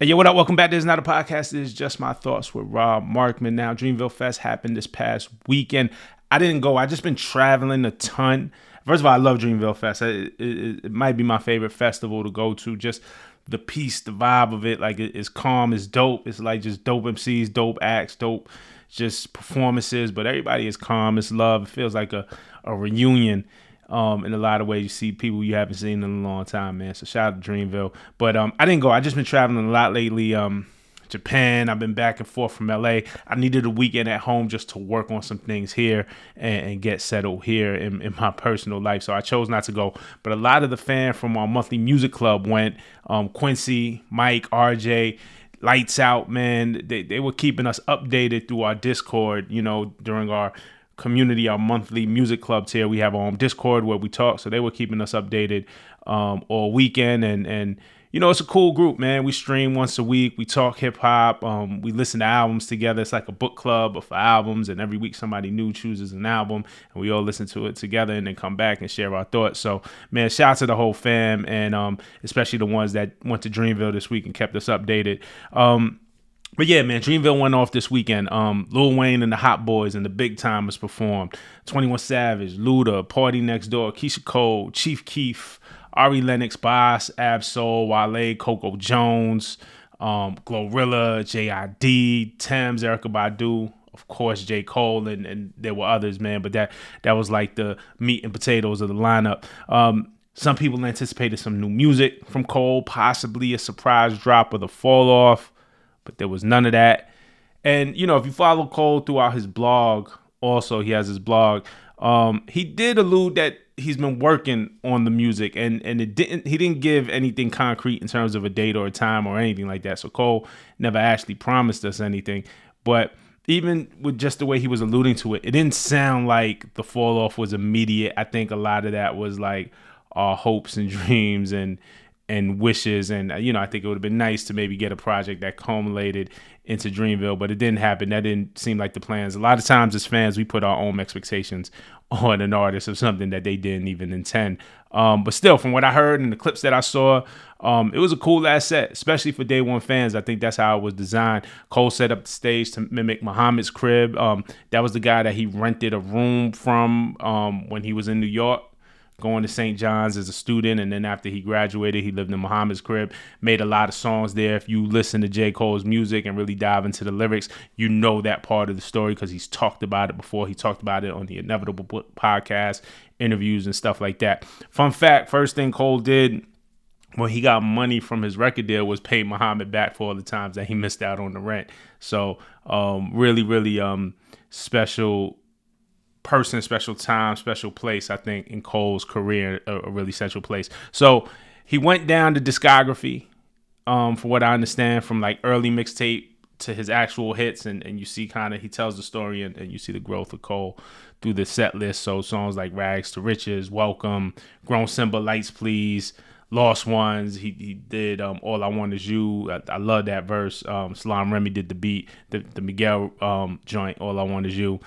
Hey, yo, what up? Welcome back. This is not a podcast. This is just my thoughts with Rob Markman. Now, Dreamville Fest happened this past weekend. I didn't go. I just been traveling a ton. First of all, I love Dreamville Fest. It might be my favorite festival to go to. Just the peace, the vibe of it. Like, it's calm, it's dope. It's like just dope MCs, dope acts, dope just performances. But everybody is calm. It's love. It feels like a reunion. In a lot of ways, you see people you haven't seen in a long time, man. So shout out to Dreamville. But I didn't go. I just been traveling a lot lately. Japan. I've been back and forth from LA. I needed a weekend at home just to work on some things here and get settled here in my personal life. So I chose not to go. But a lot of the fans from our monthly music club went. Quincy, Mike, RJ, Lights Out, man. They were keeping us updated through our Discord, during our community, our monthly music clubs here. We have our own Discord where we talk, so they were keeping us updated all weekend, and it's a cool group, man. We stream once a week, we talk hip-hop, we listen to albums together. It's like a book club for albums, and every week somebody new chooses an album and we all listen to it together and then come back and share our thoughts. So man, shout out to the whole fam, and especially the ones that went to Dreamville this week and kept us updated. But yeah, man, Dreamville went off this weekend. Lil Wayne and the Hot Boys and the Big Timers performed. 21 Savage, Luda, Party Next Door, Keisha Cole, Chief Keef, Ari Lennox, Boss, Ab-Soul, Wale, Coco Jones, Glorilla, J.I.D., Thames, Erykah Badu, of course, J. Cole, and there were others, man. But that was like the meat and potatoes of the lineup. Some people anticipated some new music from Cole, possibly a surprise drop or the fall off. But there was none of that. And, if you follow Cole throughout his blog, also he has his blog, he did allude that he's been working on the music, and he didn't give anything concrete in terms of a date or a time or anything like that. So Cole never actually promised us anything. But even with just the way he was alluding to it, it didn't sound like the fall off was immediate. I think a lot of that was like our hopes and dreams and wishes, and I think it would have been nice to maybe get a project that culminated into Dreamville, but it didn't happen. That didn't seem like the plans. A lot of times as fans, we put our own expectations on an artist of something that they didn't even intend. But still, from what I heard and the clips that I saw, it was a cool ass set, especially for Day One fans. I think that's how it was designed. Cole set up the stage to mimic Muhammad's crib. That was the guy that he rented a room from when he was in New York, going to St. John's as a student, and then after he graduated, he lived in Muhammad's crib, made a lot of songs there. If you listen to J. Cole's music and really dive into the lyrics, you know that part of the story because he's talked about it before. He talked about it on the Inevitable podcast, interviews, and stuff like that. Fun fact, first thing Cole did when he got money from his record deal was pay Muhammad back for all the times that he missed out on the rent. So really, really special person, special time, special place, I think, in Cole's career, a really central place. So he went down the discography, for what I understand, from like early mixtape to his actual hits, and you see kind of, he tells the story and you see the growth of Cole through the set list. So songs like Rags to Riches, Welcome, Grown Simba, Lights Please, Lost Ones. He did All I Want Is You. I love that verse. Salam Remy did the beat. The Miguel joint, All I Want Is You.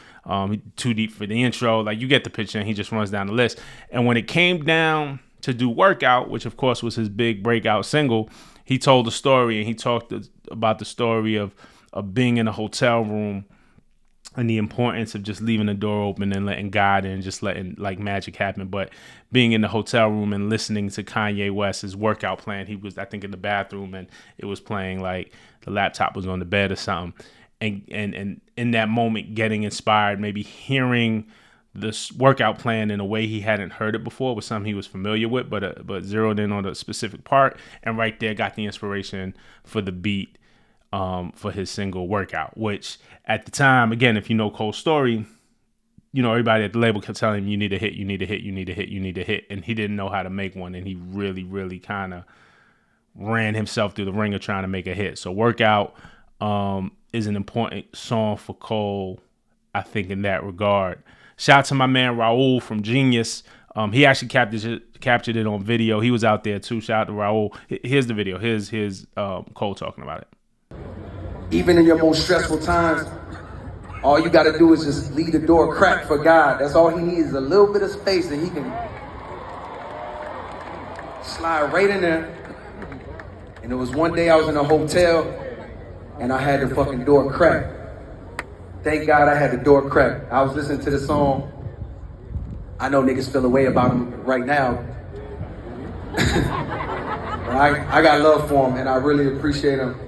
Too Deep for the intro. Like, you get the picture, and he just runs down the list. And when it came down to do Workout, which of course was his big breakout single, he told the story, and he talked about the story of being in a hotel room and the importance of just leaving the door open and letting God in, just letting like magic happen. But being in the hotel room and listening to Kanye West's workout plan, he was, I think, in the bathroom, and it was playing like the laptop was on the bed or something. And in that moment, getting inspired, maybe hearing this workout plan in a way he hadn't heard it before was something he was familiar with, but zeroed in on a specific part, and right there got the inspiration for the beat for his single Workout, which at the time, again, if you know Cole's story, everybody at the label kept telling him, you need a hit, you need a hit, you need a hit, you need a hit. And he didn't know how to make one. And he really, really kind of ran himself through the ringer trying to make a hit. So Workout is an important song for Cole, I think, in that regard. Shout out to my man Raul from Genius. He actually captured it on video. He was out there too. Shout out to Raul. Here's the video. Here's Cole talking about it. Even in your most stressful times, all you gotta do is just leave the door cracked for God. That's all he needs, is a little bit of space that he can slide right in there And it was one day I was in a hotel and I had the fucking door cracked. Thank God I had the door cracked. I was listening to the song. I know niggas feel a way about him right now. But I got love for him and I really appreciate him.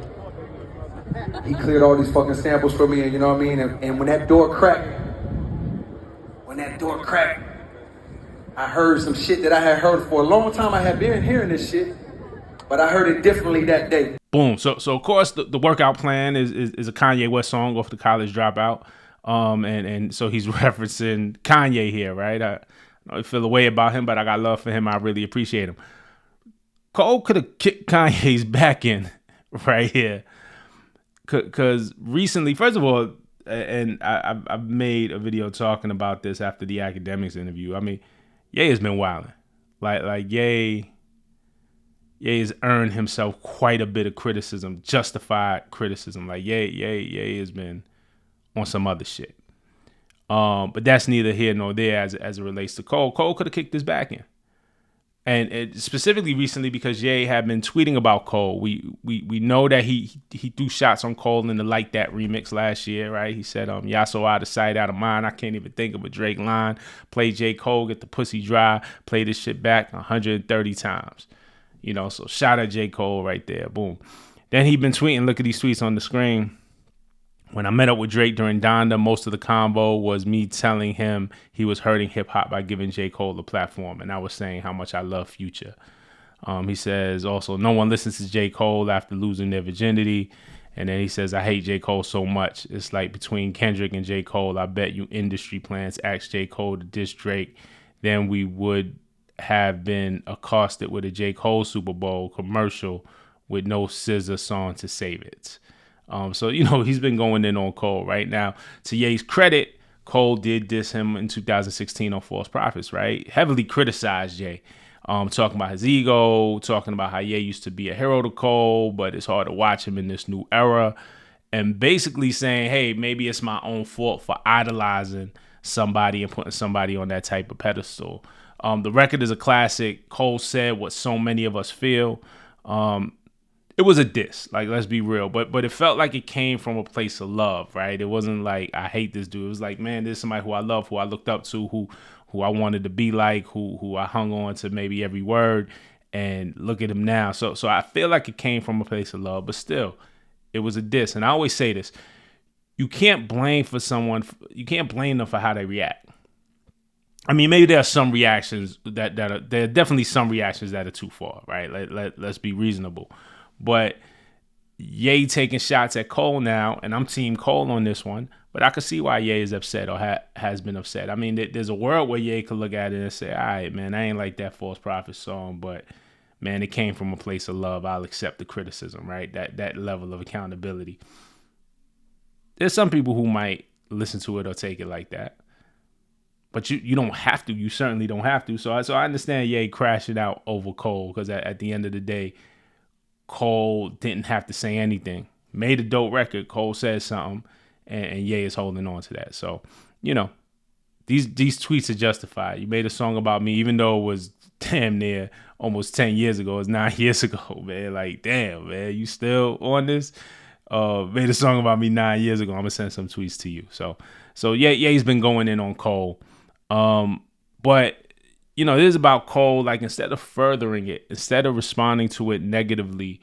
He cleared all these fucking samples for me, and you know what I mean? And when that door cracked, I heard some shit that I had heard for a long time. I had been hearing this shit, but I heard it differently that day. Boom. So of course the workout plan is a Kanye West song off the College Dropout. And so he's referencing Kanye here, right? I feel a way about him, but I got love for him. I really appreciate him. Cole could have kicked Kanye's back in right here. Because recently, first of all, and I've made a video talking about this after the Academics interview. I mean, Ye has been wilding. Like Ye has earned himself quite a bit of criticism, justified criticism. Like Ye has been on some other shit. But that's neither here nor there as it relates to Cole. Cole could have kicked his back in. And it, specifically recently because Ye had been tweeting about Cole. We know that he threw shots on Cole in the Like That remix last year, right? He said, y'all so out of sight, out of mind. I can't even think of a Drake line. Play J. Cole, get the pussy dry, play this shit back 130 times. You know, so shout out J. Cole right there. Boom. Then he been tweeting, look at these tweets on the screen. When I met up with Drake during Donda, most of the convo was me telling him he was hurting hip hop by giving J. Cole the platform. And I was saying how much I love Future. He says also, no one listens to J. Cole after losing their virginity. And then he says, I hate J. Cole so much. It's like between Kendrick and J. Cole, I bet you industry plans asked J. Cole to diss Drake. Then we would have been accosted with a J. Cole Super Bowl commercial with no SZA song to save it. So, you know, he's been going in on Cole right now. To Ye's credit, Cole did diss him in 2016 on False Prophets, right? Heavily criticized Ye, talking about his ego, talking about how Ye used to be a hero to Cole, but it's hard to watch him in this new era. And basically saying, hey, maybe it's my own fault for idolizing somebody and putting somebody on that type of pedestal. The record is a classic. Cole said what so many of us feel. It was a diss, like, let's be real, but it felt like it came from a place of love, right? It wasn't like, I hate this dude. It was like, man, this is somebody who I love, who I looked up to, who I wanted to be like, who I hung on to maybe every word, and look at him now. So I feel like it came from a place of love, but still, it was a diss. And I always say this, you can't blame them for how they react. I mean, maybe there are some reactions there are definitely some reactions that are too far, right? Let's be reasonable. But Ye taking shots at Cole now, and I'm team Cole on this one, but I can see why Ye is upset or has been upset. I mean, there's a world where Ye could look at it and say, all right, man, I ain't like that False Prophet song, but man, it came from a place of love. I'll accept the criticism, right? That level of accountability. There's some people who might listen to it or take it like that. But you don't have to. You certainly don't have to. So I understand Ye crashing out over Cole because at the end of the day, Cole didn't have to say anything. Made a dope record. Cole said something, and Ye is holding on to that. So, you know, these tweets are justified. You made a song about me, even though it was damn near almost 10 years ago. It's 9 years ago, man. Like, damn, man, you still on this? Made a song about me 9 years ago. I'm gonna send some tweets to you. So Ye's been going in on Cole. But you know, it is about Cole. Like, instead of furthering it, instead of responding to it negatively,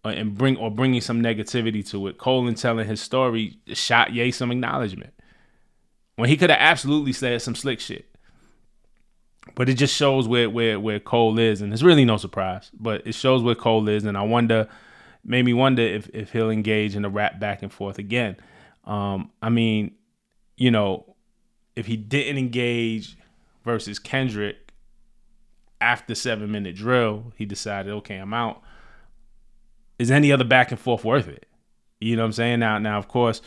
and bringing some negativity to it, Cole, in telling his story, shot Ye some acknowledgement when he could have absolutely said some slick shit. But it just shows where Cole is, and it's really no surprise. But it shows where Cole is, and made me wonder if he'll engage in a rap back and forth again. I mean, you know, if he didn't engage versus Kendrick after 7 Minute Drill, he decided, okay, I'm out. Is any other back and forth worth it? You know what I'm saying? Now, of course,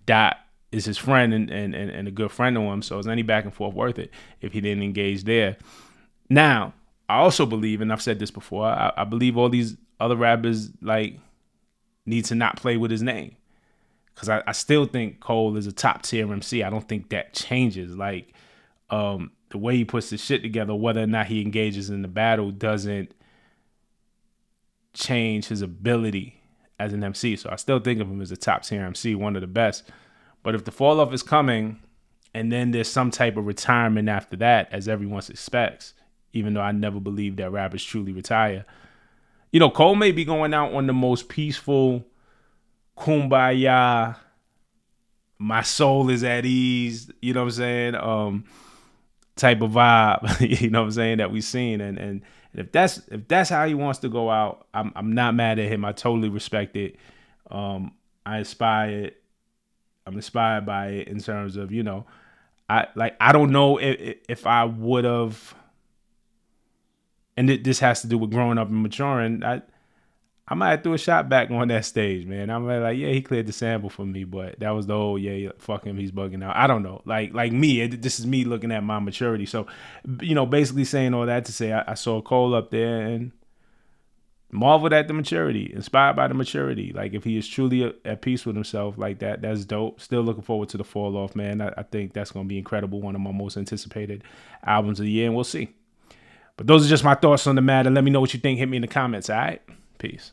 Dot is his friend and a good friend to him. So is any back and forth worth it if he didn't engage there? Now, I also believe, and I've said this before, I believe all these other rappers like need to not play with his name. Because I still think Cole is a top tier MC. I don't think that changes. Like, the way he puts his shit together, whether or not he engages in the battle, doesn't change his ability as an MC. So I still think of him as a top tier MC, one of the best. But if the fall off is coming and then there's some type of retirement after that, as everyone expects, even though I never believed that rappers truly retire, Cole may be going out on the most peaceful, kumbaya, my soul is at ease, you know what I'm saying, type of vibe, you know what I'm saying, that we've seen. And if that's how he wants to go out, I'm not mad at him. I totally respect it. I'm inspired by it in terms of, I don't know if I would have, and this has to do with growing up and maturing. I might have threw a shot back on that stage, man. I'm like, yeah, he cleared the sample for me, but that was the whole, yeah, fuck him, he's bugging out. I don't know. Like me, this is me looking at my maturity. So, basically saying all that to say I saw Cole up there and marveled at the maturity, inspired by the maturity. Like, if he is truly at peace with himself like that, that's dope. Still looking forward to the fall off, man. I think that's going to be incredible. One of my most anticipated albums of the year, and we'll see. But those are just my thoughts on the matter. Let me know what you think. Hit me in the comments, all right? Peace.